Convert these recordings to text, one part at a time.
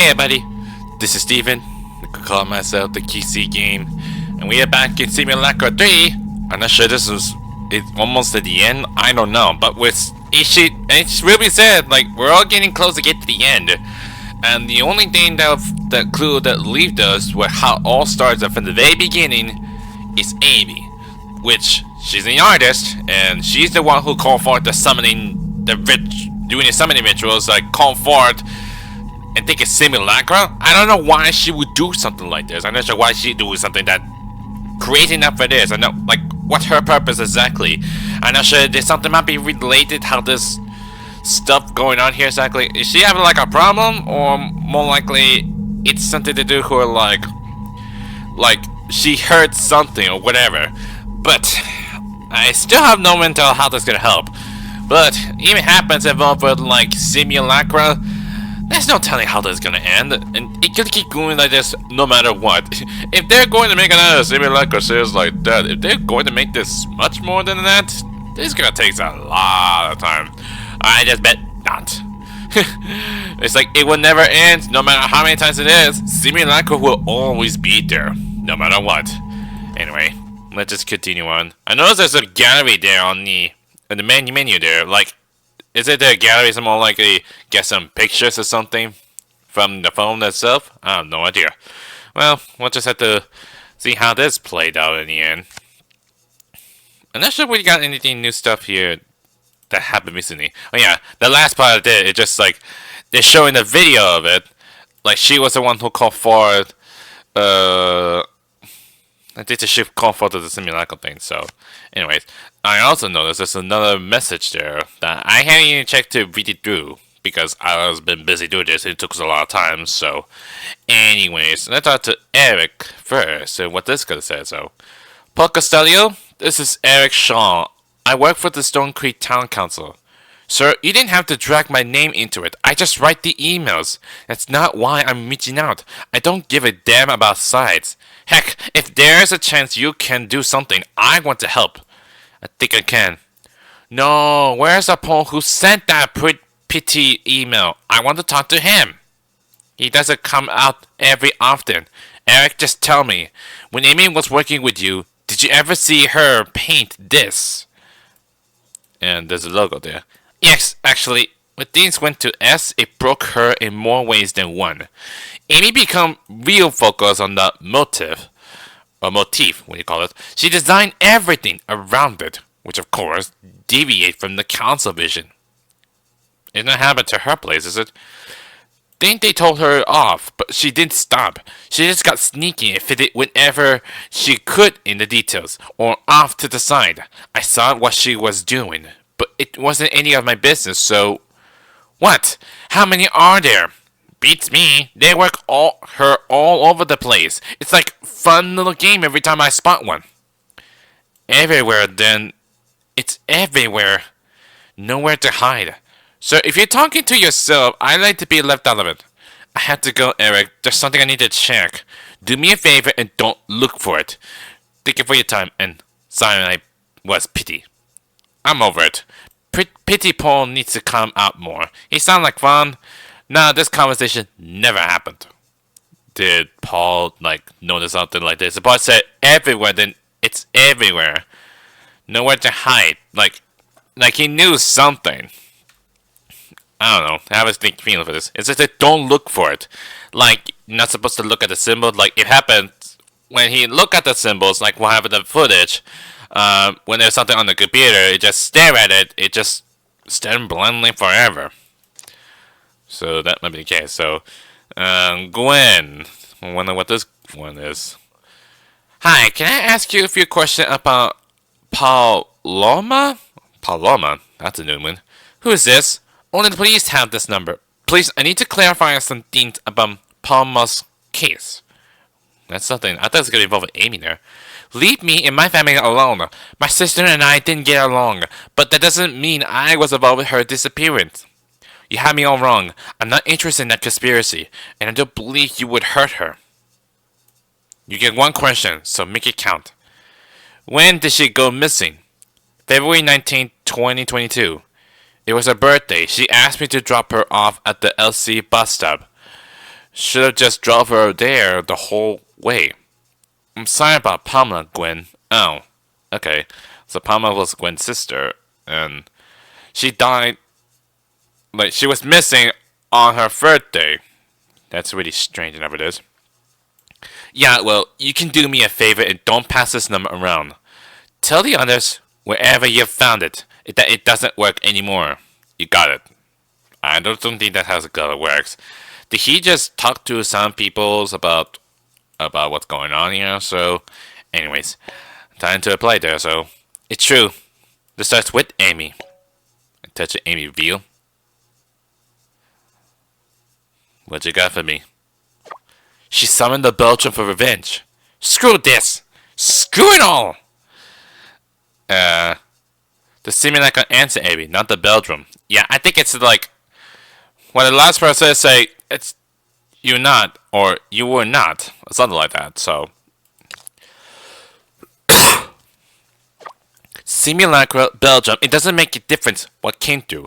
Hey everybody, this is Steven. I could call myself the KC Game, and we are back in Simulacra 3. I'm not sure it's almost at the end, I don't know, but it's really said, like, we're all getting close to get to the end. And the only thing that clue that leaves us where how it all starts from the very beginning is Amy, which she's the artist, and she's the one who called forth the summoning, doing the summoning rituals, like call forth and think it's Simulacra. I don't know why she would do something like this. I'm not sure why she'd do something that creating up for this. I know, like, what's her purpose exactly? I'm not sure. There's something might be related how this stuff going on here exactly. Is she having like a problem, or more likely it's something to do with her, like she heard something or whatever. But I still have no mental how this gonna help. But even happens involved with like Simulacra. There's no telling how this is gonna end, and it could keep going like this no matter what. If they're going to make another Simulacra series like that, if they're going to make this much more than that, this is gonna take a lot of time. I just bet not. It's like it will never end, no matter how many times it is. Simulacra will always be there, no matter what. Anyway, let's just continue on. I noticed there's a gallery there on the menu there, like. Is it the gallery? Someone likely get some pictures or something from the phone itself? I have no idea. Well, we'll just have to see how this played out in the end. I'm not sure we got anything new stuff here that happened recently. Oh yeah, the last part I did, it just like they're showing the video of it. Like she was the one who called forward. I did the shift call for the Simulacra thing. So, anyways. I also noticed there's another message there that I haven't even checked to read it through because I was been busy doing this and it took us a lot of time. So, anyways, let's talk to Eric first and what this guy said. So, Paul Costello, this is Eric Shaw. I work for the Stonecreek Town Council. Sir, you didn't have to drag my name into it. I just write the emails. That's not why I'm reaching out. I don't give a damn about sides. Heck, if there's a chance you can do something, I want to help. I think I can. No, where's the Paul who sent that pity email? I want to talk to him. He doesn't come out every often. Eric, just tell me. When Amy was working with you, did you ever see her paint this? And there's a logo there. Yes, actually, when things went to S, it broke her in more ways than one. Amy became real focused on the motif, what do you call it? She designed everything around it, which of course deviate from the council vision. It didn't happen to her place, is it? Think they told her off, but she didn't stop. She just got sneaky and fitted whenever she could in the details, or off to the side. I saw what she was doing, but it wasn't any of my business, so... What? How many are there? Beats me. They work all over the place. It's like fun little game every time I spot one. Everywhere then. It's everywhere. Nowhere to hide. So if you're talking to yourself, I like to be left out of it. I have to go, Eric. There's something I need to check. Do me a favor and don't look for it. Thank you for your time and sorry I was pity. I'm over it. Pity Paul needs to come out more. He sounds like fun. Nah, this conversation never happened. Did Paul, like, notice something like this? The boss said everywhere, then it's everywhere. Nowhere to hide. Like he knew something. I don't know. I have a sneaky feeling for this. It's just that don't look for it. Like, you're not supposed to look at the symbol. Like, it happened when he looked at the symbols, like what happened in the footage. When there's something on the computer, it just stare at it. It just stare blindly forever. So that might be the case. So, Gwen. I wonder what this one is. Hi, can I ask you a few questions about Paloma? Paloma? That's a new one. Who is this? Only the police have this number. Please, I need to clarify some things about Palma's case. That's something. I thought it was going to involve Amy there. Leave me and my family alone. My sister and I didn't get along, but that doesn't mean I was involved with her disappearance. You had me all wrong. I'm not interested in that conspiracy, and I don't believe you would hurt her. You get one question, so make it count. When did she go missing? February 19, 2022. It was her birthday. She asked me to drop her off at the LC bus stop. Should have just drove her there the whole way. I'm sorry about Pamela, Gwen. Oh, okay. So Pamela was Gwen's sister, and she died. Like, she was missing on her birthday. That's really strange, whatever it is. Yeah, well, you can do me a favor and don't pass this number around. Tell the others, wherever you've found it, that it doesn't work anymore. You got it. I don't think that's how it works. Did he just talk to some people about what's going on here? So, anyways, time to apply there. So, it's true. This starts with Amy. I touch Amy reveal. What you got for me? She summoned the Beldam for revenge. Screw this! Screw it all! The Simulacra answer, Amy, not the Beldam. Yeah, I think it's like when the last person say it's you're not or you were not, or something like that. So Simulacra, Beldam, it doesn't make a difference what came through.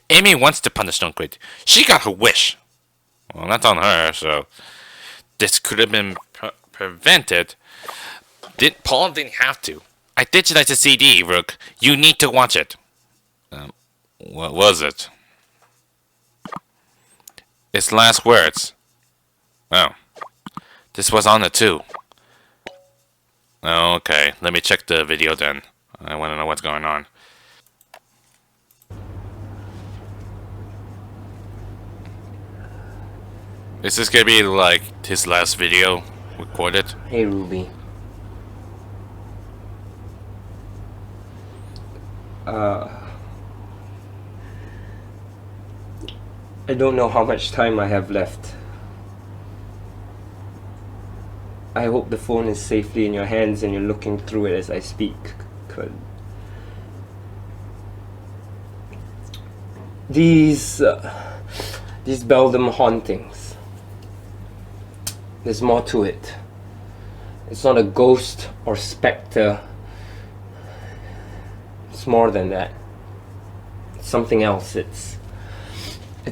Amy wants to punish Stonecreek. She got her wish. Well, that's on her, so this could have been prevented. Paul didn't have to. I digitized the CD, Rook. You need to watch it. What was it? Its last words. Oh. This was on it too. Okay, let me check the video then. I want to know what's going on. Is this gonna be like his last video recorded? Hey Ruby. I don't know how much time I have left. I hope the phone is safely in your hands and you're looking through it as I speak. These Beldam hauntings. There's more to it. It's not a ghost or specter. It's more than that. It's something else. It's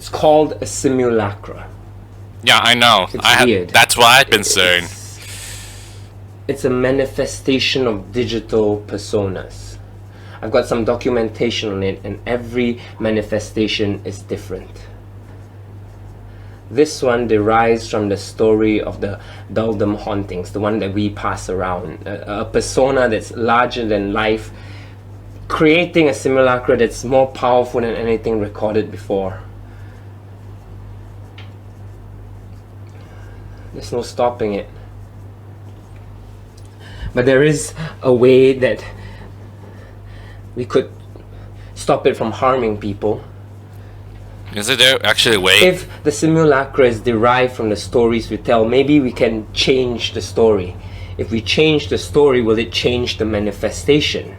called a simulacra. Yeah, I know. It's weird. That's what I've been saying. It's a manifestation of digital personas. I've got some documentation on it, and every manifestation is different. This one derives from the story of the Beldam hauntings, the one that we pass around. A persona that's larger than life, creating a simulacra that's more powerful than anything recorded before. There's no stopping it. But there is a way that we could stop it from harming people. Is there actually a way? If the simulacra is derived from the stories we tell, maybe we can change the story. If we change the story, will it change the manifestation?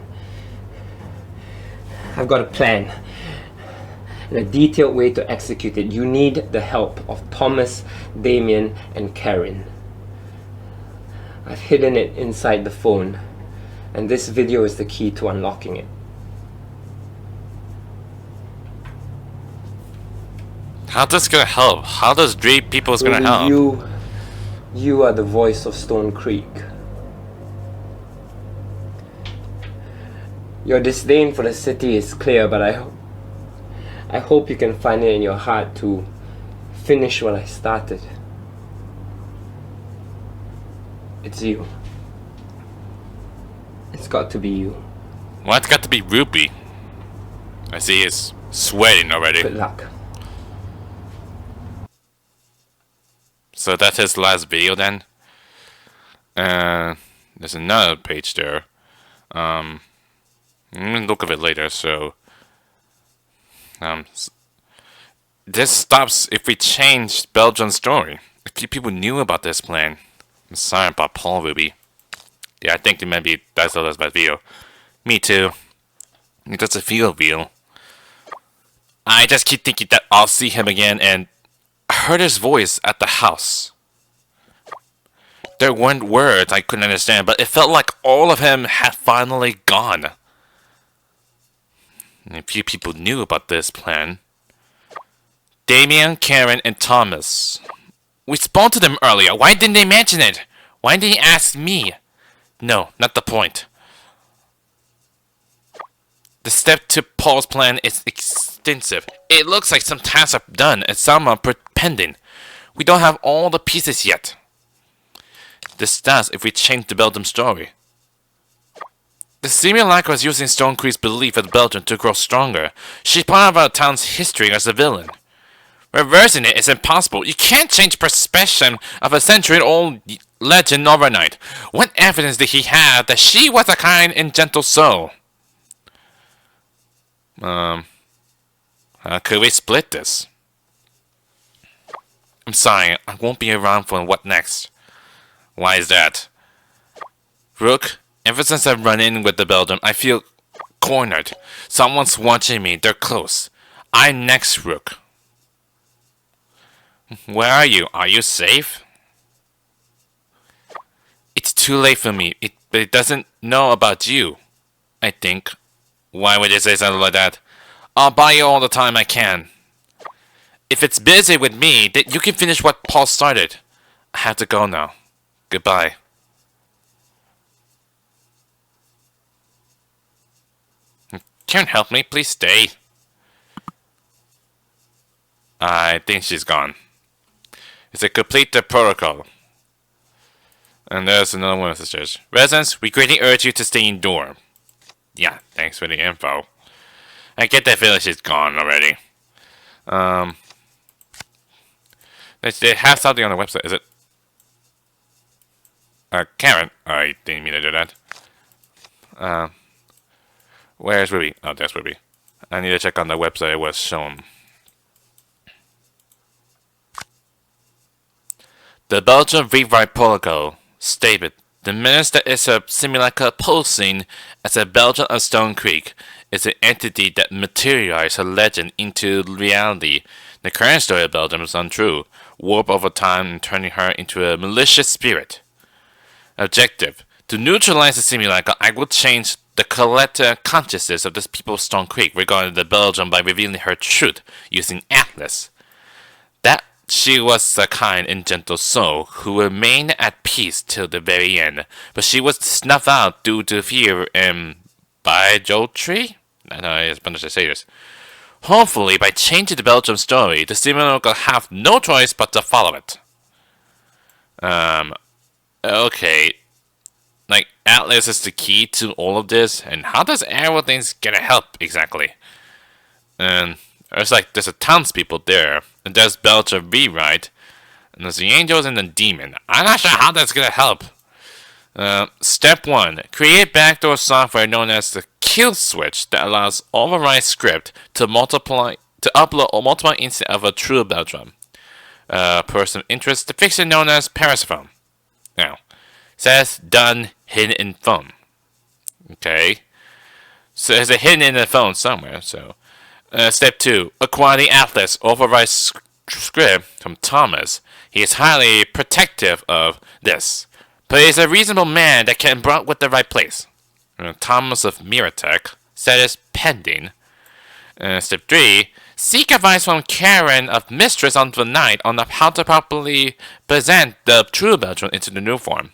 I've got a plan and a detailed way to execute it. You need the help of Thomas, Damien, and Karen. I've hidden it inside the phone, and this video is the key to unlocking it. How this gonna help? How does Dream People's gonna help? You are the voice of Stonecreek. Your disdain for the city is clear, but I hope you can find it in your heart to finish what I started. It's you. It's got to be you. Well, it's got to be Ruby. I see he's sweating already. Good luck. So that's his last video then. There's another page there. I'm gonna look at it later. So this stops if we change Beldam's story. A few people knew about this plan. I'm sorry about Paul, Ruby. Yeah, I think it maybe that's the last video. Me too. It doesn't feel real. I just keep thinking that I'll see him again, and I heard his voice at the house. There weren't words I couldn't understand, but it felt like all of him had finally gone. And a few people knew about this plan. Damien, Karen, and Thomas. We spoke to them earlier. Why didn't they mention it? Why didn't they ask me? No, not the point. The step to Paul's plan is extensive. It looks like some tasks are done and some are pending. We don't have all the pieces yet. This does if we change the Beldam story. The Simulacra is using Stonecreek's belief of Beldam to grow stronger. She's part of our town's history as a villain. Reversing it is impossible. You can't change perception of a century-old legend overnight. What evidence did he have that she was a kind and gentle soul? How could we split this? I'm sorry, I won't be around for what next. Why is that? Rook, ever since I've run in with the Beldam, I feel cornered. Someone's watching me, they're close. I'm next, Rook. Where are you? Are you safe? It's too late for me, but it doesn't know about you, I think. Why would you say something like that? I'll buy you all the time I can. If it's busy with me, then you can finish what Paul started. I have to go now. Goodbye. Can't help me, please stay. I think she's gone. It's a complete the protocol. And there's another one of the sisters. Residents, we greatly urge you to stay indoor. Yeah, thanks for the info. I get that feeling she's gone already. They have something on the website, is it? Karen. I didn't mean to do that. Where's Ruby? Oh, there's Ruby. I need to check on the website it was shown. The Belgian Rewrite Protocol stated the menace that is a Simulacra posing as a Belgian of Stonecreek is an entity that materialized her legend into reality. The current story of Beldam is untrue, warped over time and turning her into a malicious spirit. Objective: to neutralize the Simulacra, I will change the collective consciousness of the people of Stonecreek regarding the Belgian by revealing her truth using Atlas. That she was a kind and gentle soul who remained at peace till the very end, but she was snuffed out due to fear and bigotry? I don't know, I just to say this. Hopefully, by changing the Belgium story, the Simulacra will have no choice but to follow it. Okay. Like, Atlas is the key to all of this, and how does everything get help exactly? And there's a townspeople there, and there's Belgium rewrite, and there's the angels and the demon. I'm not sure how that's gonna help. Step 1. Create backdoor software known as the kill switch that allows override script to upload or multiple instances of a true Beldam. Person of interest, the fiction known as Persephone. Now, says done hidden in phone. Okay. So there's a hidden in the phone somewhere, so. Step 2. Acquire the Atlas override script from Thomas. He is highly protective of this, but he is a reasonable man that can be brought with the right place. Thomas of Miratech status pending. Step 3. Seek advice from Karen of Mistress on the Night on how to properly present the true Belgium into the new form.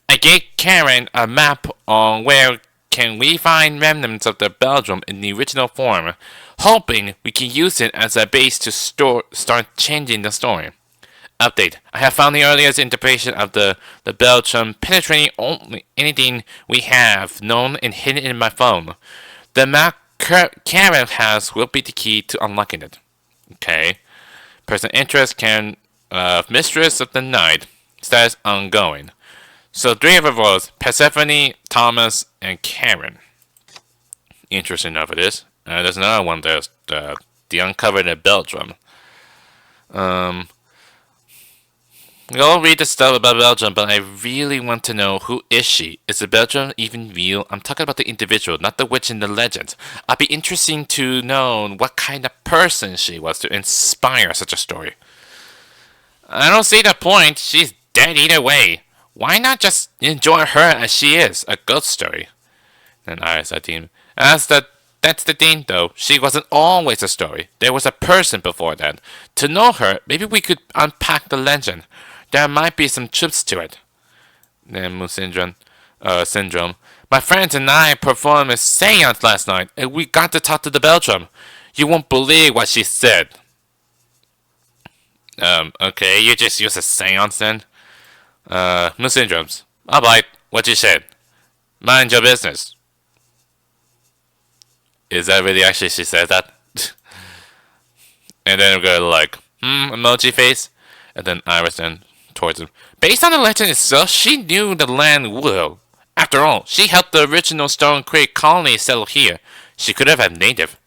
I gave Karen a map on where can we find remnants of the Belgium in the original form, hoping we can use it as a base to start changing the story. Update. I have found the earliest interpretation of the Belgium penetrating only anything we have known and hidden in my phone. The map Karen has will be the key to unlocking it. Okay. Person interest Karen Mistress of the Night. Status ongoing. So 3 of our votes, Persephone, Thomas, and Karen. Interesting enough it is. There's another one, there's the Uncovered in Belgium. We'll read the stuff about Belgium, but I really want to know, who is she? Is the Belgium even real? I'm talking about the individual, not the witch in the legend. I'd be interesting to know what kind of person she was to inspire such a story. I don't see the point. She's dead either way. Why not just enjoy her as she is, a ghost story? And I team. As that That's the thing, though. She wasn't always a story. There was a person before that. To know her, maybe we could unpack the legend. There might be some truths to it. Moon syndrome. My friends and I performed a seance last night, and we got to talk to the Beldam. You won't believe what she said. Okay, you just use a seance then? Moon syndromes. Alright, what you said. Mind your business. Is that really actually she said that? And then we go like, emoji face. And then Iris then towards him. Based on the legend itself, she knew the land well. After all, she helped the original Stonecreek colony settle here. She could have been native.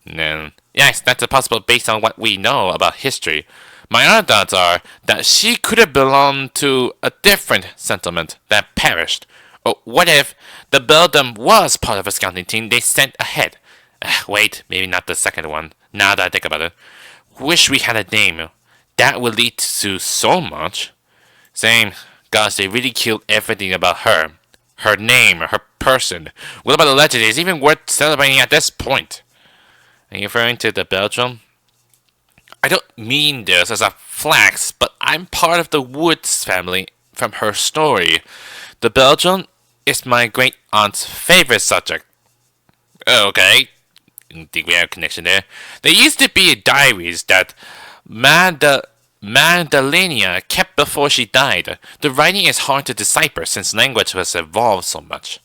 And yes, that's possible based on what we know about history. My other thoughts are that she could have belonged to a different settlement that perished. Or what if the Beldam was part of a scouting team they sent ahead? Wait, maybe not the second one, now that I think about it. Wish we had a name. That would lead to so much. Same. Gosh, they really killed everything about her. Her name, her person. What about the legend? Is even worth celebrating at this point? Are you referring to the Beldam? I don't mean this as a flex, but I'm part of the Woods family from her story. The Beldam is my great aunt's favorite subject. Okay, I think we have a connection there. There used to be diaries that Magdalena kept before she died. The writing is hard to decipher since language has evolved so much.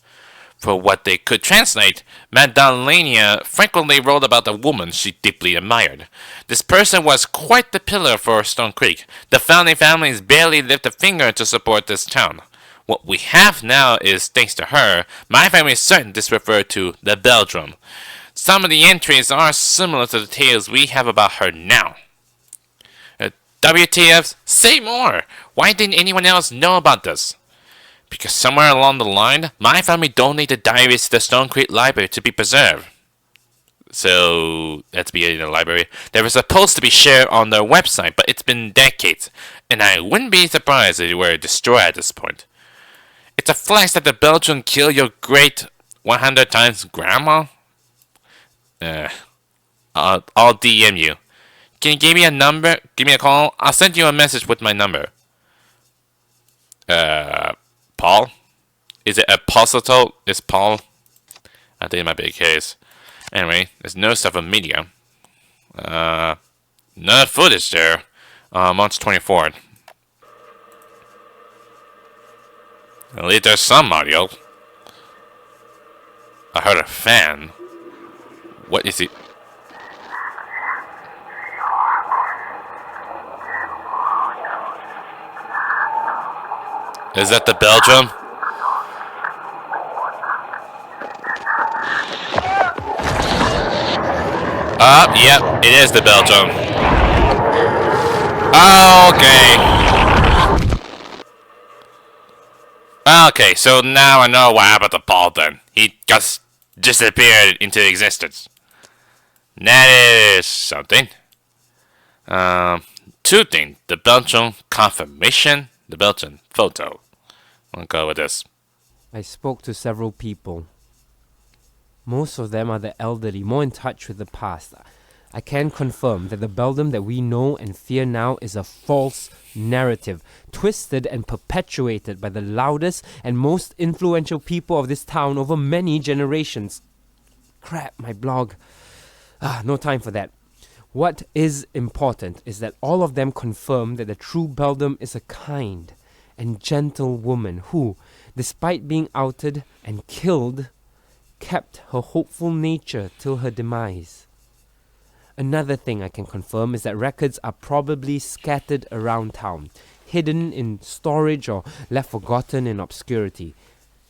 For what they could translate, Magdalena frequently wrote about a woman she deeply admired. This person was quite the pillar for Stonecreek. The founding families barely lifted a finger to support this town. What we have now is, thanks to her, my family is certain this referred to the Beldam. Some of the entries are similar to the tales we have about her now. WTF, say more! Why didn't anyone else know about this? Because somewhere along the line, my family donated diaries to the Stonecreek Library to be preserved. So, that's be in the library. They were supposed to be shared on their website, but it's been decades, and I wouldn't be surprised if they were destroyed at this point. It's a flex that the Beldam killed your great 100 times grandma? I'll DM you. Can you give me a number? Give me a call? I'll send you a message with my number. Paul? Is it Apostle? Is Paul? I think it might be a case. Anyway, there's no stuff on media. No footage there. March 24th. At least there's some audio. I heard a fan. What is it? Is that the Beldam? Yep, it is the Beldam. Okay, so now I know what happened to Paul then. He just disappeared into existence. That is something. Two things. The Beldam confirmation, the Beldam photo. I'll go with this. I spoke to several people. Most of them are the elderly, more in touch with the past. I can confirm that the Beldam that we know and fear now is a false narrative, twisted and perpetuated by the loudest and most influential people of this town over many generations. Crap, my blog. No time for that. What is important is that all of them confirm that the true Beldam is a kind and gentle woman who, despite being outed and killed, kept her hopeful nature till her demise. Another thing I can confirm is that records are probably scattered around town, hidden in storage or left forgotten in obscurity,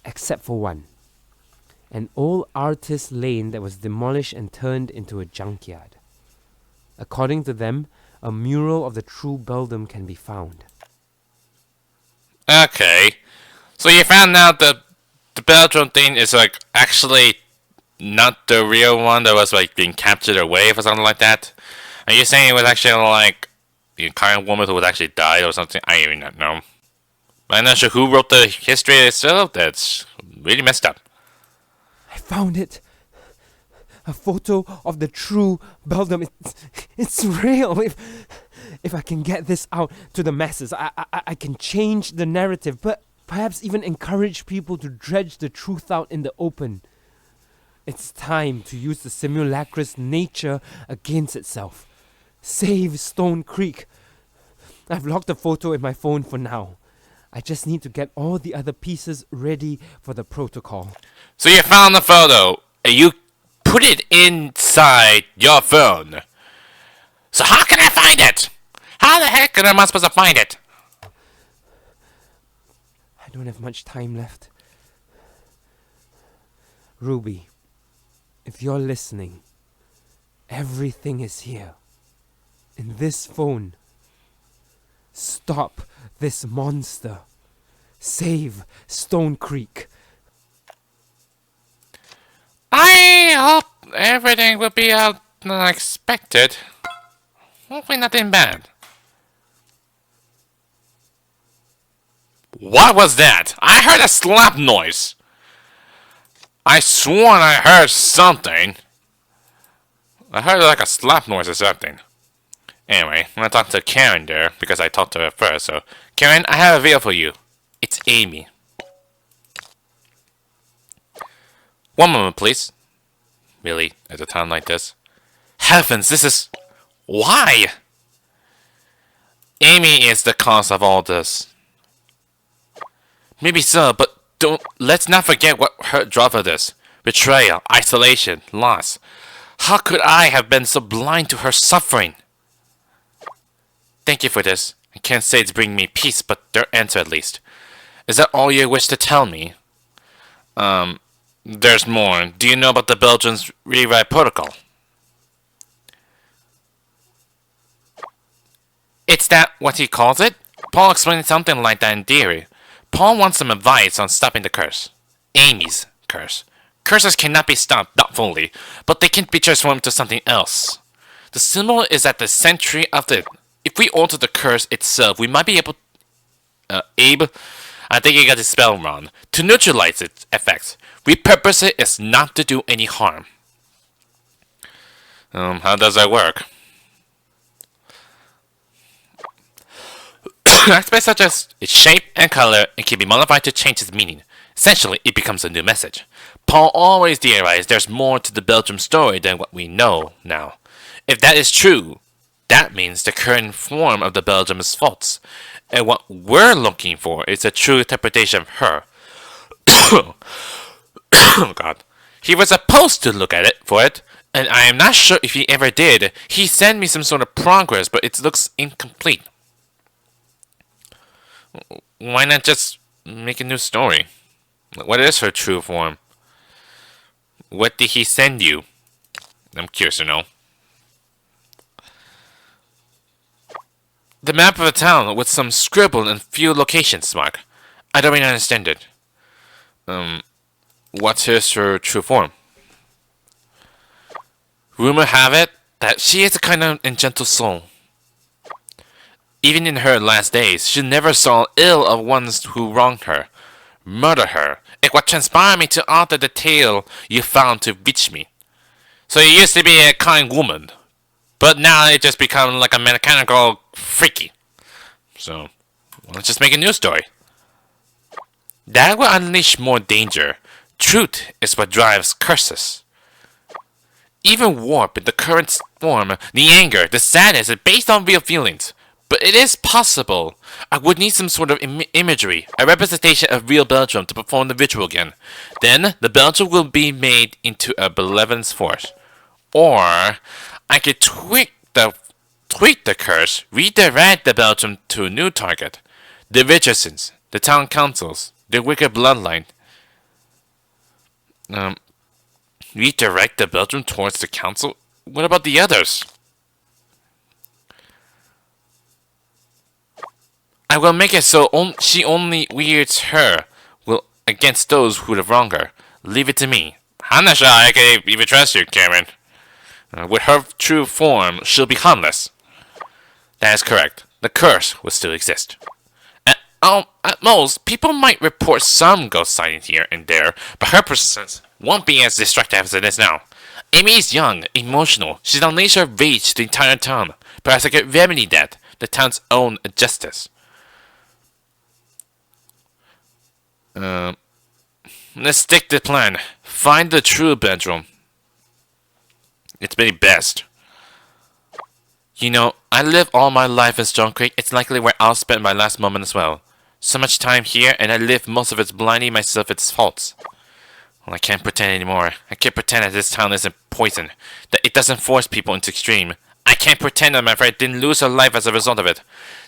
except for one. An old artist lane that was demolished and turned into a junkyard. According to them, a mural of the true Beldam can be found. Okay. So you found out that the Beldam thing is like actually not the real one that was like being captured away or something like that? Are you saying it was actually like the kind of woman who would actually die or something? I do not know. I'm not sure who wrote the history itself. That's really messed up. I found it. A photo of the true Beldam. It's real. If I can get this out to the masses, I can change the narrative, but perhaps even encourage people to dredge the truth out in the open. It's time to use the simulacra's nature against itself. Save Stonecreek. I've locked the photo in my phone for now. I just need to get all the other pieces ready for the protocol. So you found the photo, and you put it inside your phone. So how can I find it? How the heck am I supposed to find it? I don't have much time left. Ruby, if you're listening, everything is here. In this phone. Stop this monster. Save Stonecreek. I hope everything will be unexpected. Hopefully nothing bad. What was that? I heard a slap noise. I sworn I heard something. I heard like a slap noise or something. Anyway, I'm gonna talk to Karen there because I talked to her first. So, Karen, I have a video for you. It's Amy. One moment, please. Really? At a time like this? Heavens, this is... Why? Amy is the cause of all this. Maybe so, but let's not forget what hurt drove her this. Betrayal, isolation, loss. How could I have been so blind to her suffering? Thank you for this. I can't say it's bringing me peace, but their answer at least. Is that all you wish to tell me? There's more. Do you know about the Belgians' rewrite protocol? It's that what he calls it? Paul explained something like that in theory. Paul wants some advice on stopping the curse. Amy's curse. Curses cannot be stopped, not fully, but they can be transformed to something else. The symbol is at the center of it. If we alter the curse itself, we might be able... Abe? I think you got the spell wrong. To neutralize its effects. Repurpose it is not to do any harm. How does that work? Aspects such as its shape and color and can be modified to change its meaning. Essentially, it becomes a new message. Paul always theorized there's more to the Beldam story than what we know now. If that is true, that means the current form of the Beldam is false, and what we're looking for is a true interpretation of her. Oh God. He was supposed to look at it for it, and I am not sure if he ever did. He sent me some sort of progress, but it looks incomplete. Why not just make a new story? What is her true form? What did he send you? I'm curious to know. The map of a town with some scribbled and few locations, Mark. I don't really understand it. What is her true form? Rumor have it that she is a kind of and gentle soul. Even in her last days, she never saw ill of ones who wronged her, murdered her. It what transpired me to alter the tale you found to reach me. So you used to be a kind woman, but now it just become like a mechanical freaky. So, let's just make a new story. That will unleash more danger. Truth is what drives curses. Even warp in the current form, the anger, the sadness is based on real feelings. But it is possible. I would need some sort of imagery, a representation of real Beldam to perform the ritual again. Then, the Beldam will be made into a benevolence force. Or, I could tweak the curse, redirect the Beldam to a new target. The Richardsons, the town councils, the wicked bloodline. Redirect the Beldam towards the council? What about the others? I will make it so she only weirds her will against those who have wronged her. Leave it to me. I'm not sure I can even trust you, Karen. With her true form, she'll be harmless. That is correct. The curse will still exist. At most, people might report some ghost sightings here and there, but her presence won't be as destructive as it is now. Amy is young, emotional. She's unleashed her rage to the entire town. Perhaps I could remedy that. The town's own justice. Let's stick to the plan. Find the true bedroom. It's maybe best. You know, I live all my life in Stonecreek. It's likely where I'll spend my last moment as well. So much time here, and I live most of it blinding myself its faults. Well, I can't pretend anymore. I can't pretend that this town isn't poison, that it doesn't force people into extreme. I can't pretend that my friend didn't lose her life as a result of it.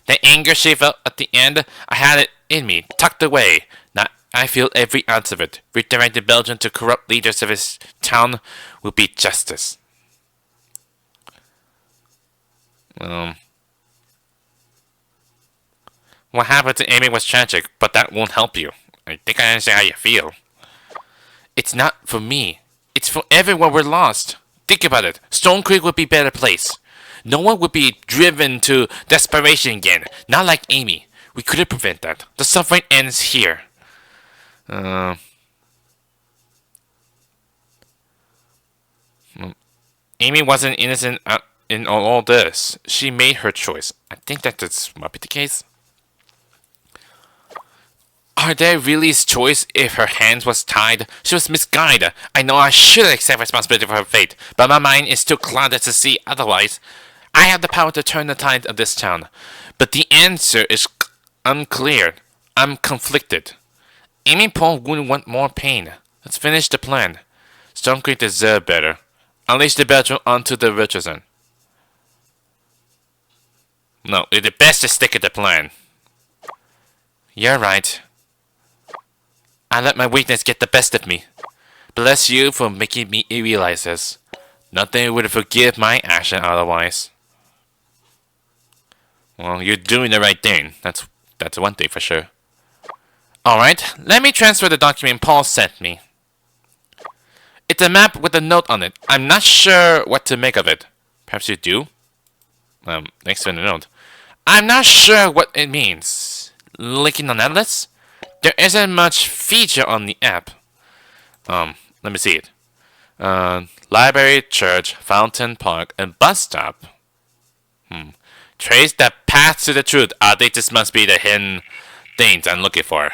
The anger she felt at the end, I had it in me, tucked away. Now I feel every ounce of it. Redirecting Belgium to corrupt leaders of his town will be justice. What happened to Amy was tragic, but that won't help you. I think I understand how you feel. It's not for me. It's for everyone we're lost. Think about it. Stonecreek would be a better place. No one would be driven to desperation again. Not like Amy. We couldn't prevent that. The suffering ends here. Amy wasn't innocent in all this. She made her choice. I think that this might be the case. Are there really his choice if her hands was tied? She was misguided. I know I should accept responsibility for her fate, but my mind is too clouded to see otherwise. I have the power to turn the tide of this town, but the answer is unclear. I'm conflicted. Amy Paul wouldn't want more pain. Let's finish the plan. Stonecreek deserve better. Unleash the Belgian onto the Richardson. No, it's best to stick to the plan. You're right. I let my weakness get the best of me. Bless you for making me realize this. Nothing would forgive my action otherwise. Well, you're doing the right thing. That's one thing for sure. Alright, let me transfer the document Paul sent me. It's a map with a note on it. I'm not sure what to make of it. Perhaps you do? Next to the note. I'm not sure what it means. Linking on atlas? There isn't much feature on the app. Let me see it. Library, church, fountain, park, and bus stop. Trace that path to the truth. I think this must be the hidden things I'm looking for.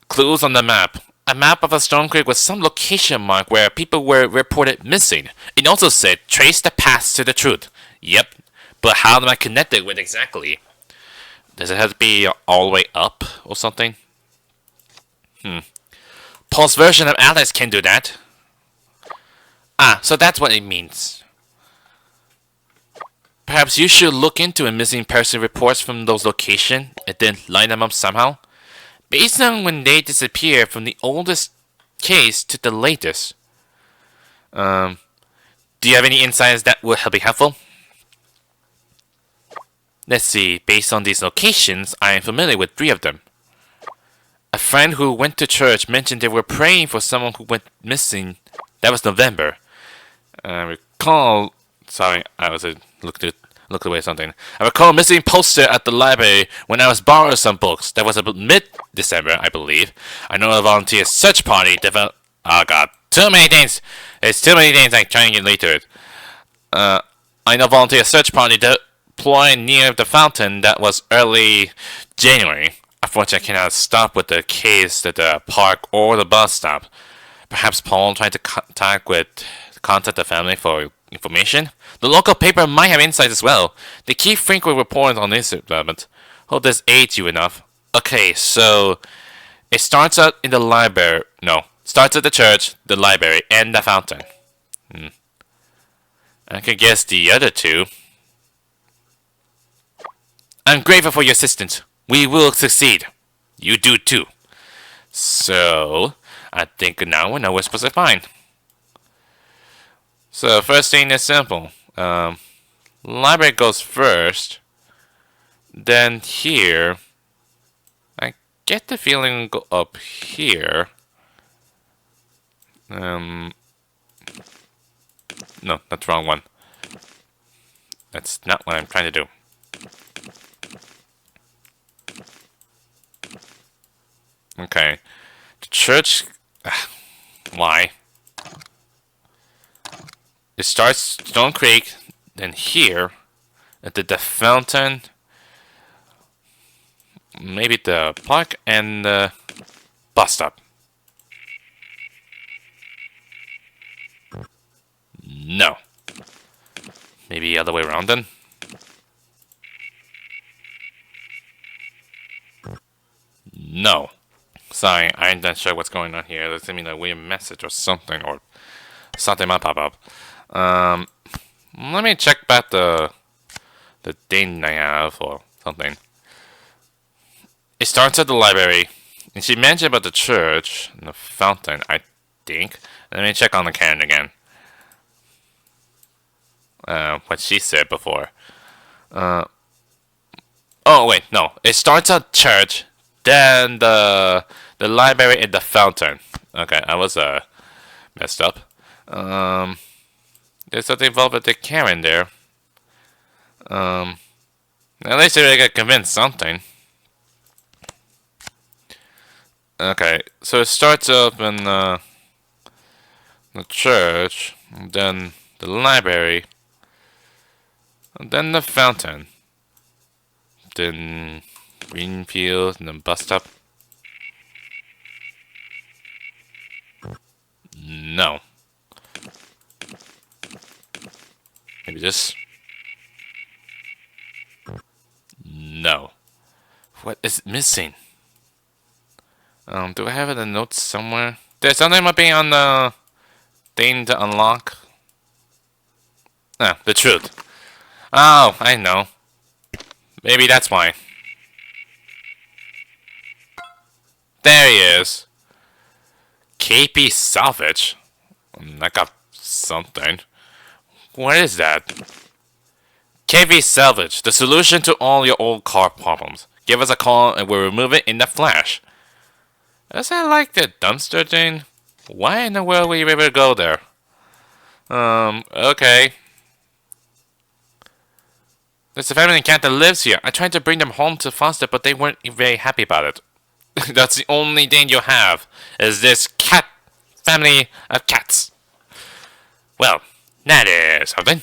Clues on the map. A map of a Stonecreek with some location mark where people were reported missing. It also said, trace the path to the truth. Yep. But how am I connected with exactly? Does it have to be all the way up or something? Paul's version of Alice can do that. Ah, so that's what it means. Perhaps you should look into a missing person reports from those locations and then line them up somehow. Based on when they disappear from the oldest case to the latest. Do you have any insights that would be helpful? Let's see, based on these locations, I am familiar with 3 of them. A friend who went to church mentioned they were praying for someone who went missing. That was November. I recall... Sorry, I was looked away at something. I recall a missing poster at the library when I was borrowing some books. That was about mid-December, I believe. I know a volunteer search party developed... Oh god, too many things! There's too many things I'm trying to get later. I know volunteer search party deployed near the fountain. That was early January. Unfortunately, I cannot stop with the case at the park or the bus stop. Perhaps Paul tried to contact the family for information? The local paper might have insights as well. They keep frequent reports on this development. Hope this aids you enough. Okay, so it starts out in the library. No, starts at the church, the library, and the fountain. I could guess the other 2. I'm grateful for your assistance. We will succeed. You do too. So, I think now we know we're supposed to find. So, first thing is simple. Library goes first. Then here. I get the feeling we'll go up here. No, that's the wrong one. That's not what I'm trying to do. Okay. The church... Why? It starts Stonecreek, then here, at the fountain, maybe the park, and the bus stop. No. Maybe the other way around then? No. Sorry, I'm not sure what's going on here. There's gonna be a weird message or something might pop up. Let me check back the thing I have or something. It starts at the library, and she mentioned about the church and the fountain, I think. Let me check on the canon again. What she said before. Oh wait, no. It starts at church, then the library and the fountain. Okay, I was messed up. There's something involved with the Karen there. At least I got convinced something. Okay, so it starts up in the church, then the library, and then the fountain, then Greenfield, and then bus stop. No. Maybe this. No. What is missing? Do I have it in the notes somewhere? There's something might be on the thing to unlock. Ah, the truth. Oh, I know. Maybe that's why. There he is. KP Salvage. I got something. What is that? KP Salvage, the solution to all your old car problems. Give us a call and we'll remove it in the flash. Is that like the dumpster thing? Why in the world were you able to go there? Okay. There's a family cat that lives here. I tried to bring them home to foster, but they weren't very happy about it. That's the only thing you have, is this cat family of cats. Well, that is something.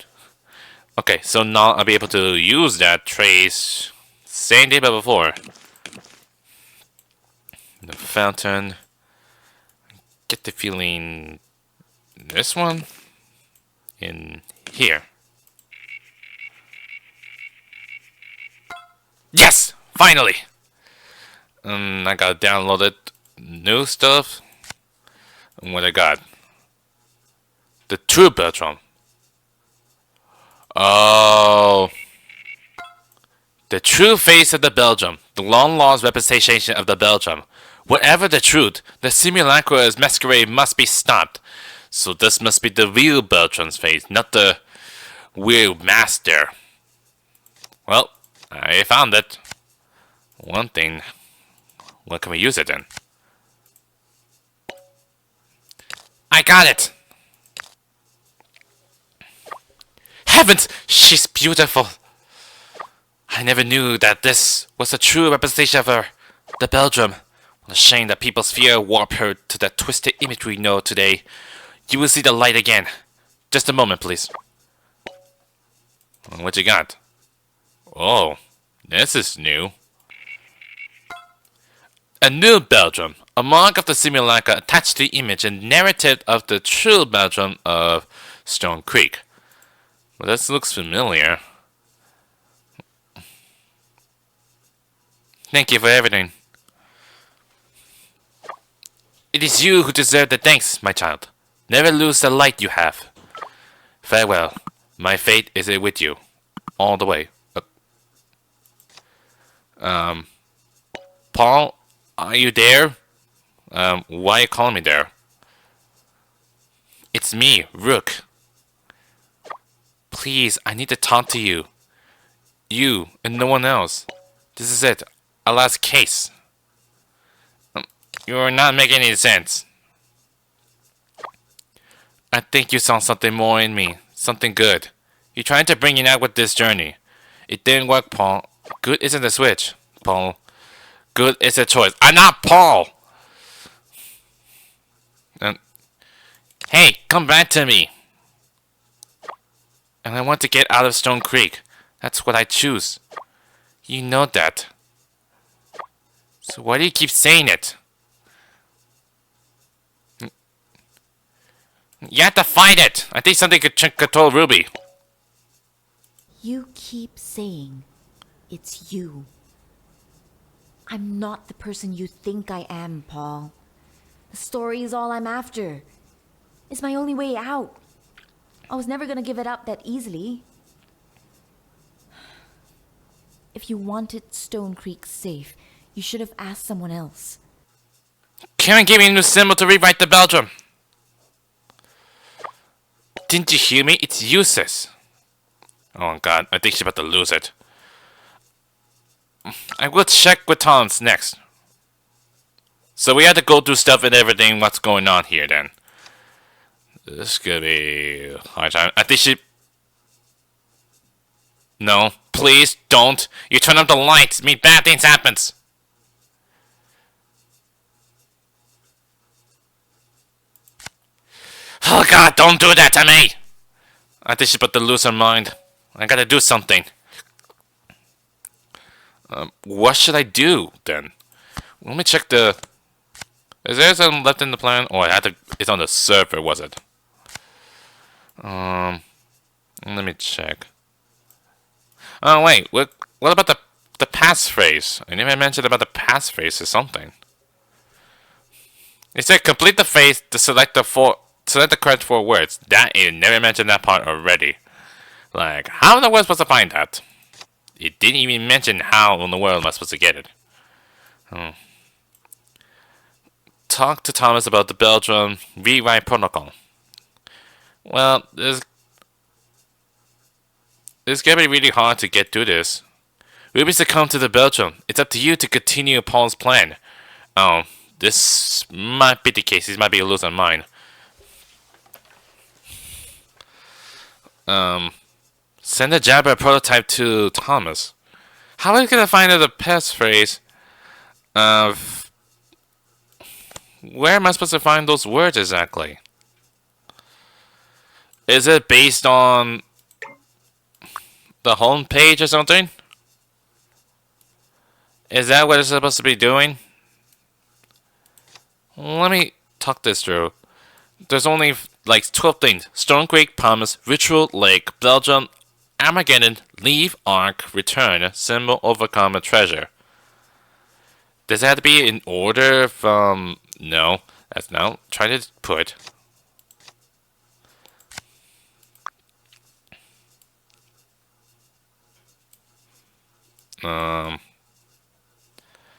Okay, so now I'll be able to use that trace. Same thing but before. The fountain. Get the feeling this one in here. Yes! Finally! I got downloaded new stuff. And what I got? The true Beldam. Oh. The true face of the Beldam. The long-lost representation of the Beldam. Whatever the truth, the Simulacra's masquerade must be stopped. So this must be the real Beldam's face, not the weird mask there. Well, I found it. One thing. What can we use it in? I got it! Heavens! She's beautiful! I never knew that this was a true representation of her, the Beldam. What a shame that people's fear warped her to that twisted image we know today. You will see the light again. Just a moment, please. What you got? Oh, this is new. A new Beldam, a mark of the Simulacra attached to the image and narrative of the true Beldam of Stonecreek. Well, this looks familiar. Thank you for everything. It is you who deserve the thanks, my child. Never lose the light you have. Farewell. My fate is with you. All the way. Paul, are you there? Why are you calling me there? It's me, Rook. Please, I need to talk to you. You and no one else. This is it. Our last case. You are not making any sense. I think you saw something more in me. Something good. You're trying to bring it out with this journey. It didn't work, Paul. Good isn't a switch, Paul. Good is a choice. I'm not Paul! Hey, come back to me. And I want to get out of Stonecreek. That's what I choose. You know that. So why do you keep saying it? You have to fight it! I think something could control Ruby. You keep saying it's you. I'm not the person you think I am, Paul. The story is all I'm after. It's my only way out. I was never gonna give it up that easily. If you wanted Stonecreek safe, you should have asked someone else. Karen gave me a new symbol to rewrite the Beldam. Didn't you hear me? It's useless. Oh god, I think she's about to lose it. I will check with Tom's next. So we had to go through stuff and everything. What's going on here then? This could be a hard time. I think she... No, please don't. You turn up the lights. I mean, bad things happens. Oh god, don't do that to me. I think she's about to lose her mind. I gotta do something. What should I do then? Let me check the... Is there something left in the plan? Oh, I had to... It's on the server, was it? Let me check. Oh wait, what about the passphrase? I never mentioned about the passphrase or something. It said complete the phrase to select the correct 4 words. That it never mentioned that part already. Like, how in the world am I supposed to find that? It didn't even mention how in the world am I supposed to get it. Talk to Thomas about the Beldam rewrite protocol. Well, it's gonna be really hard to get through this. Ruby succumbed to the Beldam. It's up to you to continue Paul's plan. Oh, this might be the case. This might be a lose on mine. Send a Jabber prototype to Thomas. How are we gonna find out the passphrase? Where am I supposed to find those words exactly? Is it based on the home page or something? Is that what it's supposed to be doing? Let me talk this through. There's only like 12 things. Stonecreek, Promise, Ritual, Lake, Beldam, Armageddon, Leave, Arc, Return, Symbol, Overcome, and Treasure. Does it have to be in order from... No, that's not. Try to put...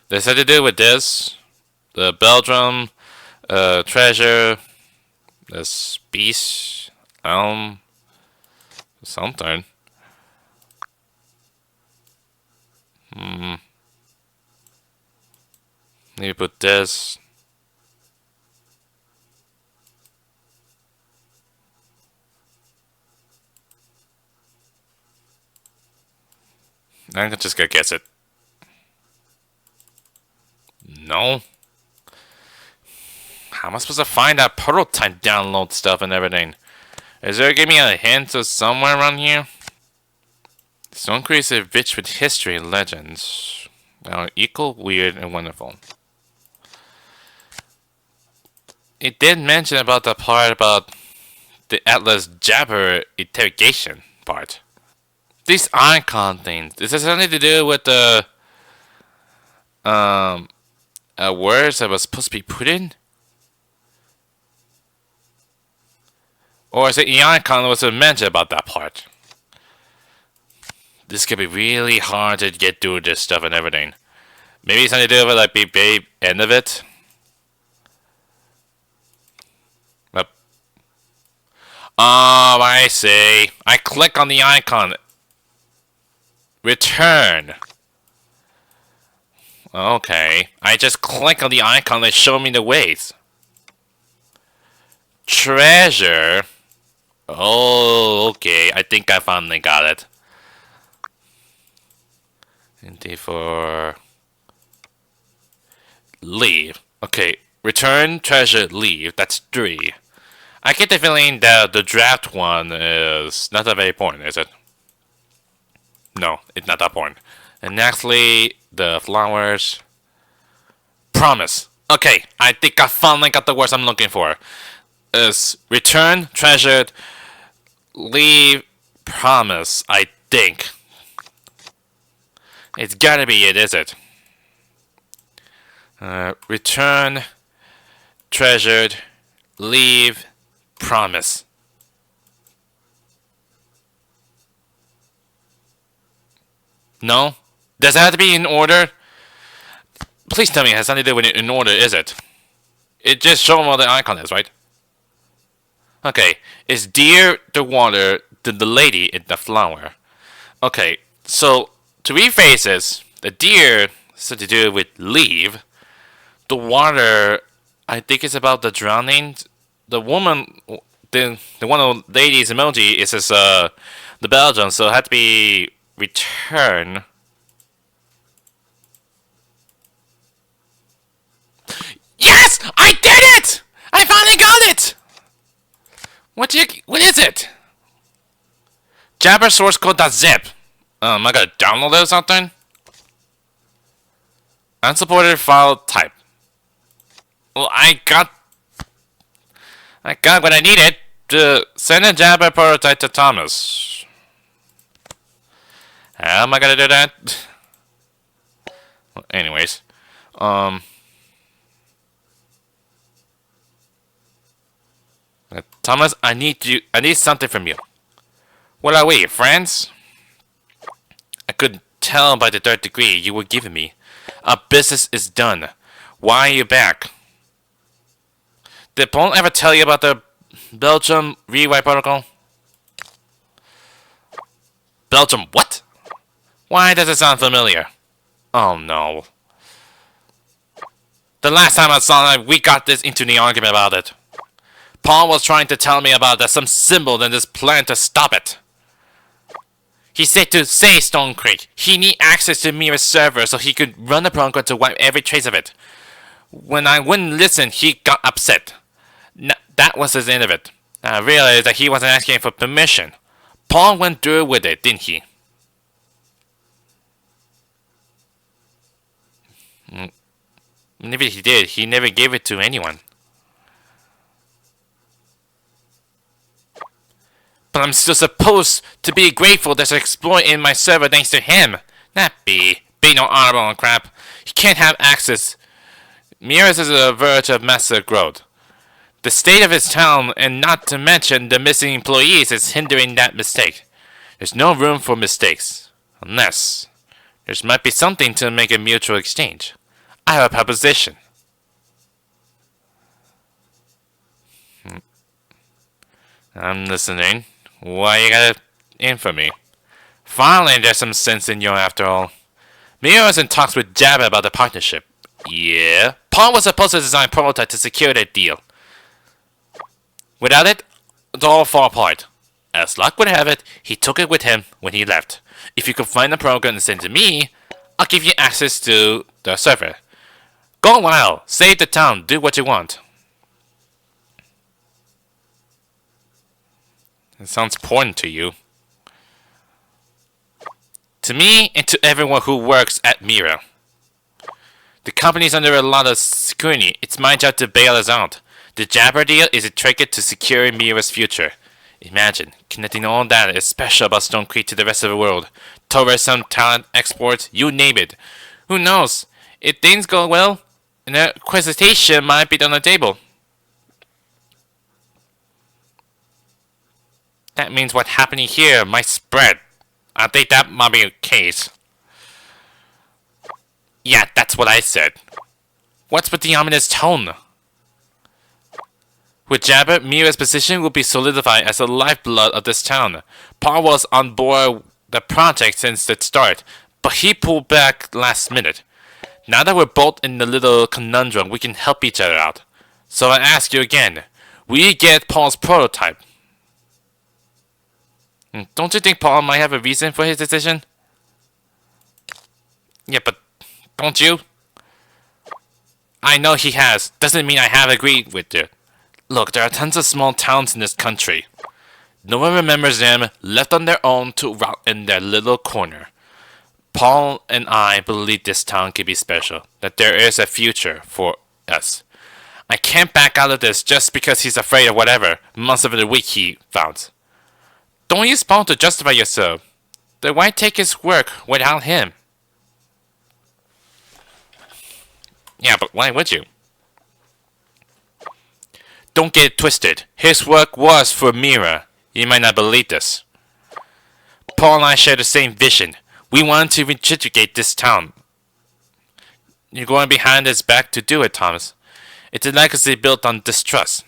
This had to do with this. The Beldam, Treasure, this Beast, something. Maybe put this. I'm just gonna guess it. No. How am I supposed to find that prototype download stuff and everything? Is there give me a hint of somewhere around here? Stonecreek is rich with history and legends. They are equal, weird, and wonderful. It did mention about the part about the Atlas Jabber interrogation part. These icon things. Is this something to do with the words that was supposed to be put in? Or is it the icon that was mentioned about that part? This could be really hard to get through this stuff and everything. Maybe it's something to do with like the end of it. Yep. Oh, I see. I click on the icon. Return. Okay. I just click on the icon and show me the ways. Treasure. Oh, okay. I think I finally got it. And for leave. Okay. Return, treasure, leave. That's 3. I get the feeling that the draft one is not that very important, is it? No, it's not that important. And nextly, the flowers. Promise. Okay, I think I finally got the words I'm looking for. Is return, treasured, leave, promise, I think. It's gotta be it, is it? Return, treasured, leave, promise. No? Does it have to be in order? Please tell me it has something to do with it in order, is it? It just shows me what the icon is, right? Okay, it's dear the water, the lady in the flower. Okay, so to rephrase this, the deer has to do with leave. The water, I think it's about the drowning. The woman, the one of the ladies emoji is this, the Beldam, so it had to be return. Yes! I did it! I finally got it! What is it? Jabber source code.zip. I gotta download it or something? Unsupported file type. Well, I got what I needed to send a Jabber prototype to Thomas. How am I gonna do that? Well, anyways, Thomas, I need something from you. What are we, friends? I could tell by the third degree you were giving me. Our business is done. Why are you back? Did Paul ever tell you about the Belgium rewrite protocol? Belgium what? Why does it sound familiar? Oh no. The last time I saw it, we got this into the argument about it. Paul was trying to tell me about that some symbol in this plan to stop it. He said to say Stonecreek, he need access to Mira's server so he could run the program to wipe every trace of it. When I wouldn't listen, he got upset. That was his end of it. I realized that he wasn't asking for permission. Paul went through with it, didn't he? Maybe he did. He never gave it to anyone. But I'm still supposed to be grateful there's an exploit in my server thanks to him. Not be no honorable and crap. He can't have access. Mira's is a verge of massive growth. The state of his town, and not to mention the missing employees, is hindering that mistake. There's no room for mistakes. Unless there might be something to make a mutual exchange. I have a proposition. I'm listening. Why you got it in for me? Finally, there's some sense in you after all. Mio is in talks with Jabba about the partnership. Yeah? Paul was supposed to design a prototype to secure that deal. Without it, it'll all fall apart. As luck would have it, he took it with him when he left. If you could find the program and send it to me, I'll give you access to the server. Go wild, save the town, do what you want. It sounds important to you. To me, and to everyone who works at Mira. The company's under a lot of scrutiny. It's my job to bail us out. The Jabber deal is a trigger to secure Mira's future. Imagine, connecting all that is special about Stonecreek to the rest of the world. Tourism, talent, exports, you name it. Who knows? If things go well, an acquisition might be on the table. That means what's happening here might spread. I think that might be the case. Yeah, that's what I said. What's with the ominous tone? With Jabber, Mira's position will be solidified as the lifeblood of this town. Paul was on board the project since the start, but he pulled back last minute. Now that we're both in the little conundrum, we can help each other out. So I ask you again, will you get Paul's prototype? Don't you think Paul might have a reason for his decision? Yeah, but don't you? I know he has. Doesn't mean I have agreed with it. Look, there are tons of small towns in this country. No one remembers them, left on their own to rot in their little corner. Paul and I believe this town could be special, that there is a future for us. I can't back out of this just because he's afraid of whatever months of the week he found. Don't use Paul to justify yourself. Then why take his work without him? Yeah, but why would you? Don't get it twisted. His work was for Mira. You might not believe this. Paul and I share the same vision. We want to rejuvenate this town. You're going behind his back to do it, Thomas. It's a legacy built on distrust.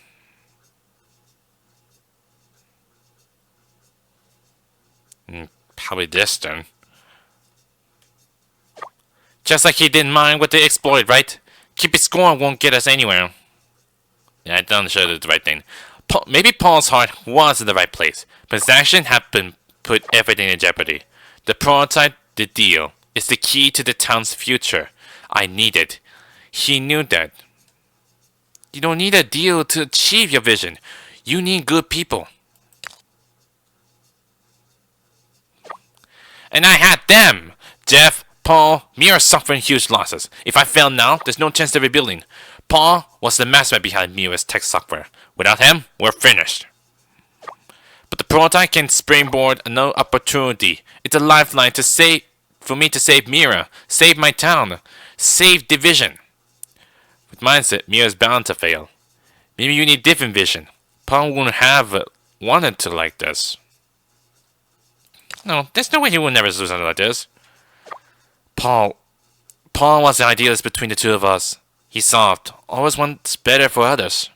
Probably this then. Just like he didn't mind what they exploited, right? Keeping score won't get us anywhere. Yeah, I don't show the right thing. Maybe Paul's heart was in the right place, but his action had been put everything in jeopardy. The prototype, the deal, is the key to the town's future. I need it. He knew that. You don't need a deal to achieve your vision. You need good people. And I had them! Jeff, Paul, Mira suffering huge losses. If I fail now, there's no chance of rebuilding. Paul was the mastermind behind Mira's tech software. Without him, we're finished. But the prototype can springboard another opportunity. It's a lifeline for me to save Mira, save my town, save Division. With mindset, Mira's bound to fail. Maybe you need different vision. Paul wouldn't have wanted to like this. No, there's no way he would never do something like this. Paul was the idealist between the two of us. He's soft, always wants better for others.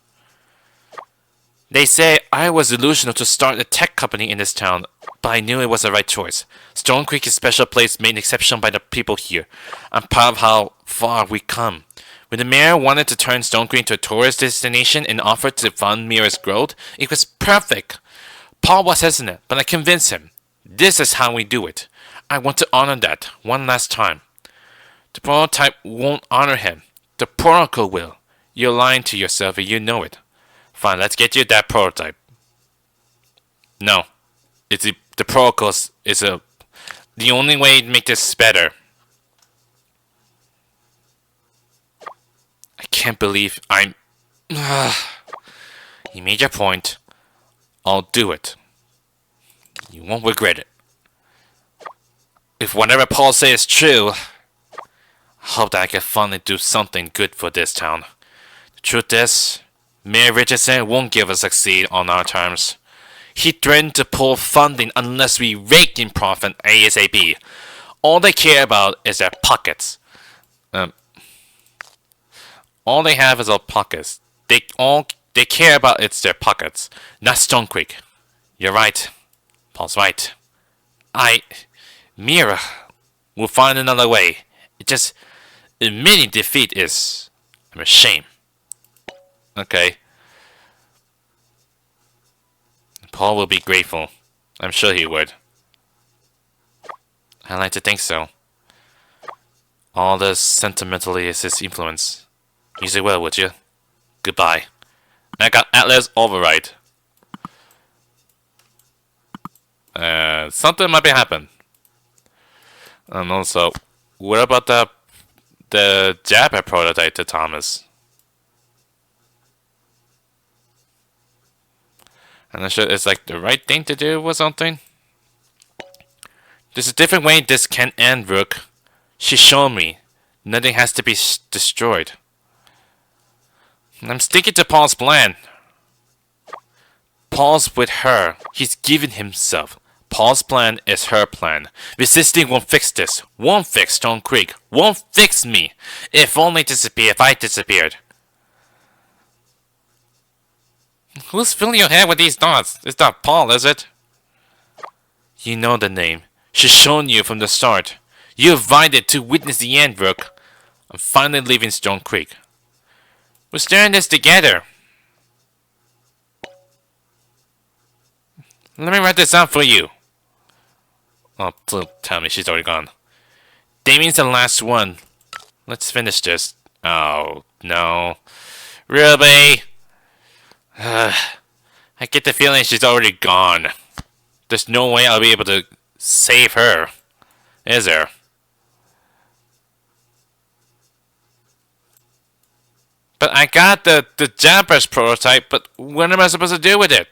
They say I was delusional to start a tech company in this town, but I knew it was the right choice. Stonecreek is a special place made exceptional by the people here. I'm proud of how far we come. When the mayor wanted to turn Stonecreek into a tourist destination and offered to fund Mira's growth, it was perfect. Paul was hesitant, but I convinced him. This is how we do it. I want to honor that one last time. The prototype won't honor him. The protocol will. You're lying to yourself and you know it. Fine, let's get you that prototype. No. It's the protocol is the only way to make this better. I can't believe I'm... You made your point. I'll do it. You won't regret it. If whatever Paul says is true, I hope that I can finally do something good for this town. The truth is, Mayor Richardson won't give us a succeed on our terms. He threatened to pull funding unless we rake in profit ASAP. All they care about is their pockets. All they have is their pockets. They care about their pockets, not Stonecreek. You're right. Paul's right. Mira will find another way. It just admitting defeat is a shame. Okay. Paul will be grateful. I'm sure he would. I like to think so. All this sentimentally is his influence. You say well, would you? Goodbye. I got Atlas override. Something might be happen. And also, what about the Jabber prototype to Thomas? I'm not sure it's like the right thing to do or something. There's a different way this can end, Rook. She's shown me. Nothing has to be destroyed. I'm sticking to Paul's plan. Paul's with her. He's given himself. Paul's plan is her plan. Resisting won't fix this. Won't fix Stonecreek. Won't fix me. If only disappear if I disappeared. Who's filling your head with these thoughts? It's not Paul, is it? You know the name. She's shown you from the start. You invited to witness the end, Rook. I'm finally leaving Stonecreek. We're staring this together. Let me write this out for you. Oh, please tell me she's already gone. Damien's the last one. Let's finish this. Oh, no. Really? I get the feeling she's already gone. There's no way I'll be able to save her, is there? But I got the Jabbers prototype, but what am I supposed to do with it?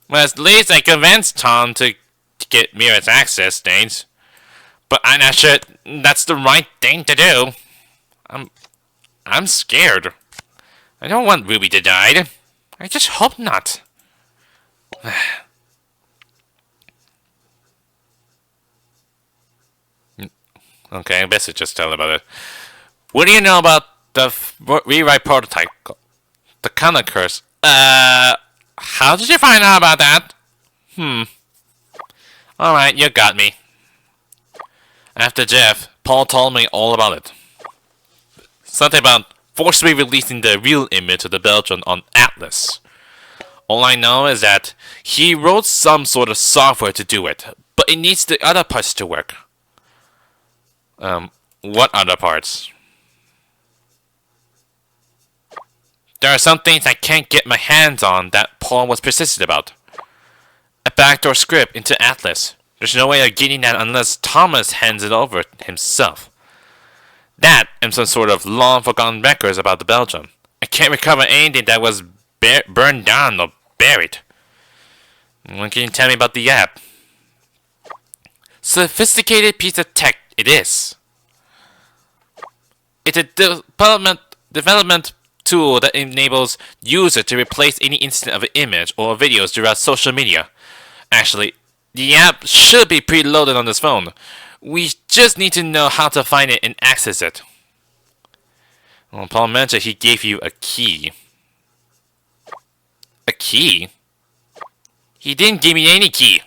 Well, at least I convinced Tom to get Mira's access things. But I'm not sure that's the right thing to do. I'm scared. I don't want Ruby to die. I just hope not. Okay, I best just tell about it. What do you know about the rewrite prototype? The counter curse. How did you find out about that? Alright, you got me. After Jeff, Paul told me all about it. Something about forcibly releasing the real image of the Beldam on Atlas. All I know is that he wrote some sort of software to do it, but it needs the other parts to work. What other parts? There are some things I can't get my hands on that Paul was persistent about. A backdoor script into Atlas. There's no way of getting that unless Thomas hands it over himself. That and some sort of long-forgotten records about the Beldam. I can't recover anything that was burned down or buried. What can you tell me about the app? Sophisticated piece of tech it is. It's a development tool that enables users to replace any instant of an image or videos throughout social media. Actually, the app should be preloaded on this phone. We just need to know how to find it and access it. Well, Paul mentioned he gave you a key. A key? He didn't give me any key.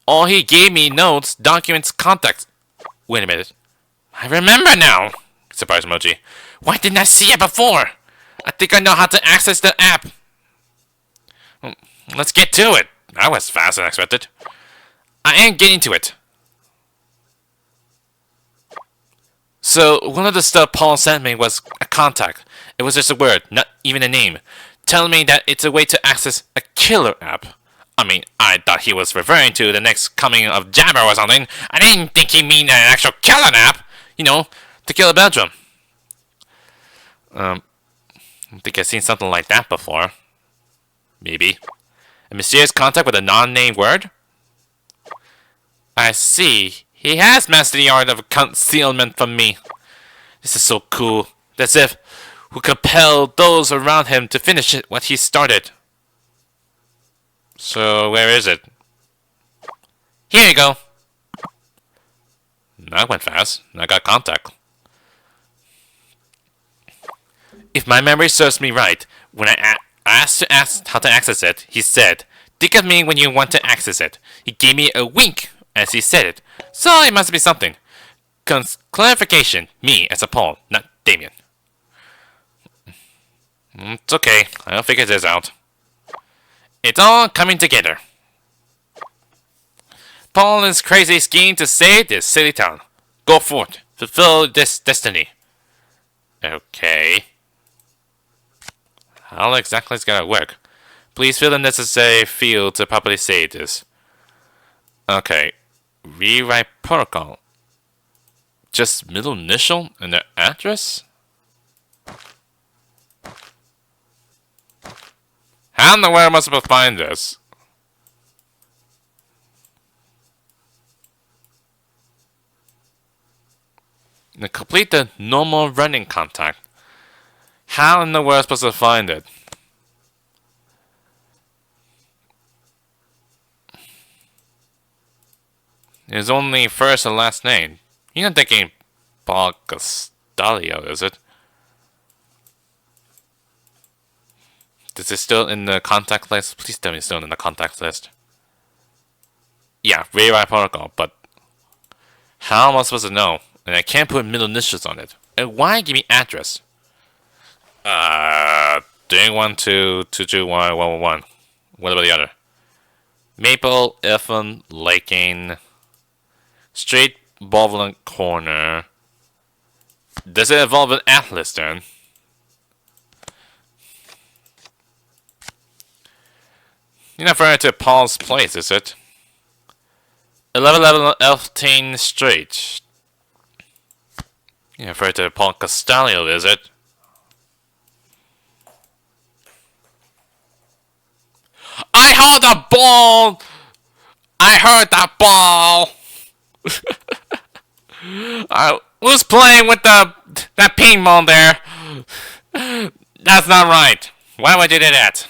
All he gave me notes, documents, contacts. Wait a minute. I remember now. Surprise emoji. Why didn't I see it before? I think I know how to access the app. Let's get to it. That was faster than expected. I am getting to it. So, one of the stuff Paul sent me was a contact. It was just a word, not even a name, telling me that it's a way to access a killer app. I mean, I thought he was referring to the next coming of Jabber or something. I didn't think he mean an actual killer app. You know, to kill a Beldam. I think I've seen something like that before. Maybe. A mysterious contact with a non-named word? I see. He has mastered the art of concealment from me. This is so cool. As if we compel those around him to finish what he started. So, where is it? Here you go. That went fast. I got contact. If my memory serves me right, when I asked how to access it, he said, "Think of me when you want to access it." He gave me a wink as he said it, so it must be something. Clarification, me as a Paul, not Damien. It's okay, I'll figure this out. It's all coming together. Paul and his crazy scheme to save this silly town. Go forth, fulfill this destiny. Okay. How exactly is it gonna work? Please fill the necessary field to properly save this. Okay. Rewrite protocol. Just middle initial and their address? How in the world am I supposed to find this? To complete the normal running contact. How in the world am I supposed to find it? It's only first and last name. You're not thinking Paul Castalio, is it? Is it still in the contact list? Please tell me it's still in the contact list. Yeah, rewrite protocol, but how am I supposed to know? And I can't put middle initials on it. And why give me address? 312-221-111. What about the other? Maple, Elfin, Laking, Straight, Bovolent Corner. Does it involve an Atlas then? You're not referring to Paul's place, is it? 1111 Elftain Street. You're referring to Paul Castello, is it? I heard the ball! I heard that ball! I was playing with that pinball there. That's not right. Why would you do that?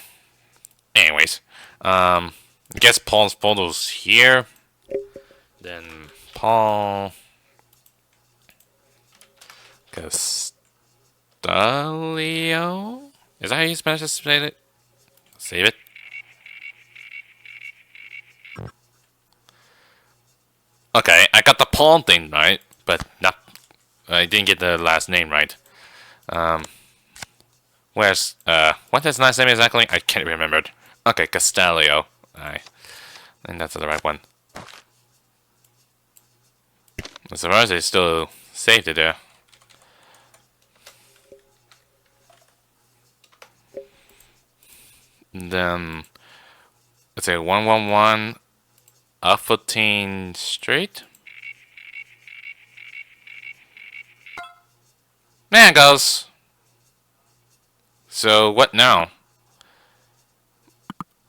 Anyways, I guess Paul's photo's here. Then Paul Castello. Is that how you spell it? Save it. Okay, I got the Paul thing right, but not. I didn't get the last name right. What's his last name exactly? I can't remember it. Okay, Castello. I think that's the right one. As far as they still saved it there. Then let's say 111 Elftain Street. There it goes. So what now?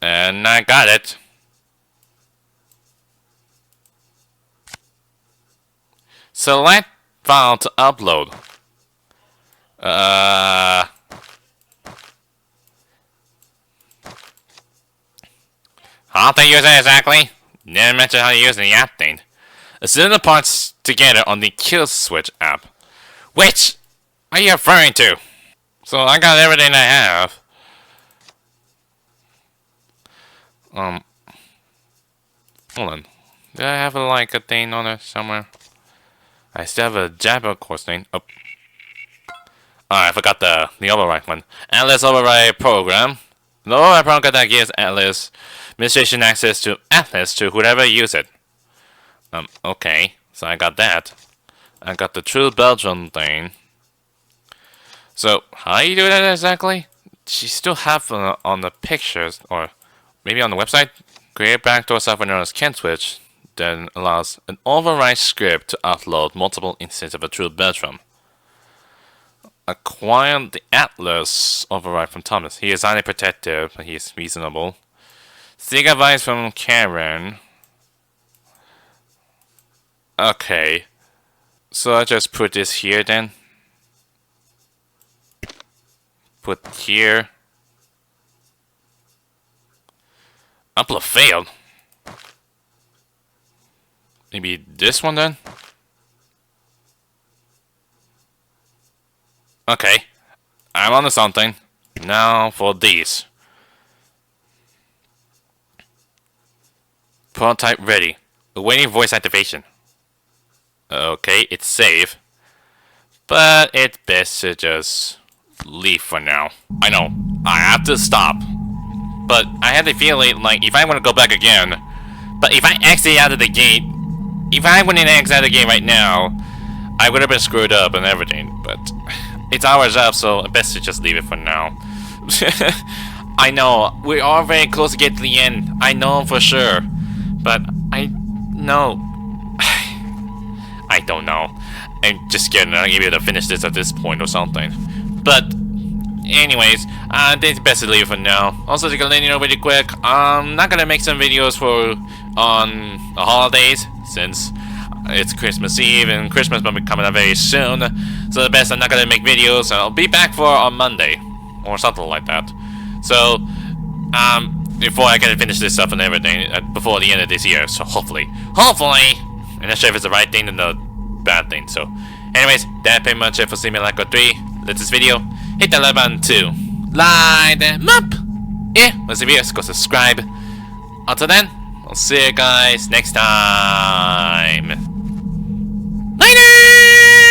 And I got it. Select file to upload. How to use it exactly? Never mention how to use the app thing. Assemble the parts together on the kill switch app. Which are you referring to? So I got everything I have. Hold on. Do I have like a thing on it somewhere? I still have a Jabber course thing. Oh. I forgot the override one. Atlas override program. The override program that gives Atlas administration access to Atlas to whoever use it. Okay. So I got that. I got the True Belgium thing. So, how do you do that exactly? She still have on the pictures, or maybe on the website? Create backdoor software known as CanSwitch that allows an override script to upload multiple instances of a True Belgium. Acquire the Atlas override from Thomas. He is highly protective, but he is reasonable. Seek advice from Karen. Okay. So I just put this here then. Put here. Upload failed. Maybe this one then? Okay. I'm onto something. Now for these. Prototype ready. Awaiting voice activation. Okay, it's safe. But it's best to just leave for now. I know, I have to stop. But I had the feeling like if I want to go back again, but if I exit out of the gate, if I went and exit out of the game right now, I would have been screwed up and everything. But it's hours up, so best to just leave it for now. I know, we are very close to get to the end. I know for sure. But I know. I don't know. I'm just kidding. I'll give you to finish this at this point or something. But anyways, I think it's best to leave it for now. Also, to let you know really quick, I'm not gonna make some videos for on the holidays since it's Christmas Eve and Christmas will be coming up very soon. So the best I'm not gonna make videos. I'll be back for on Monday or something like that. So before I can finish this up and everything before the end of this year. So hopefully, I'm not sure if it's the right thing or the bad thing. So anyways, that's pretty much it for Simulacra 3. That's this video. Hit that like button to light them up. Yeah, let's see videos, go subscribe. Until then, I'll see you guys next time. Later!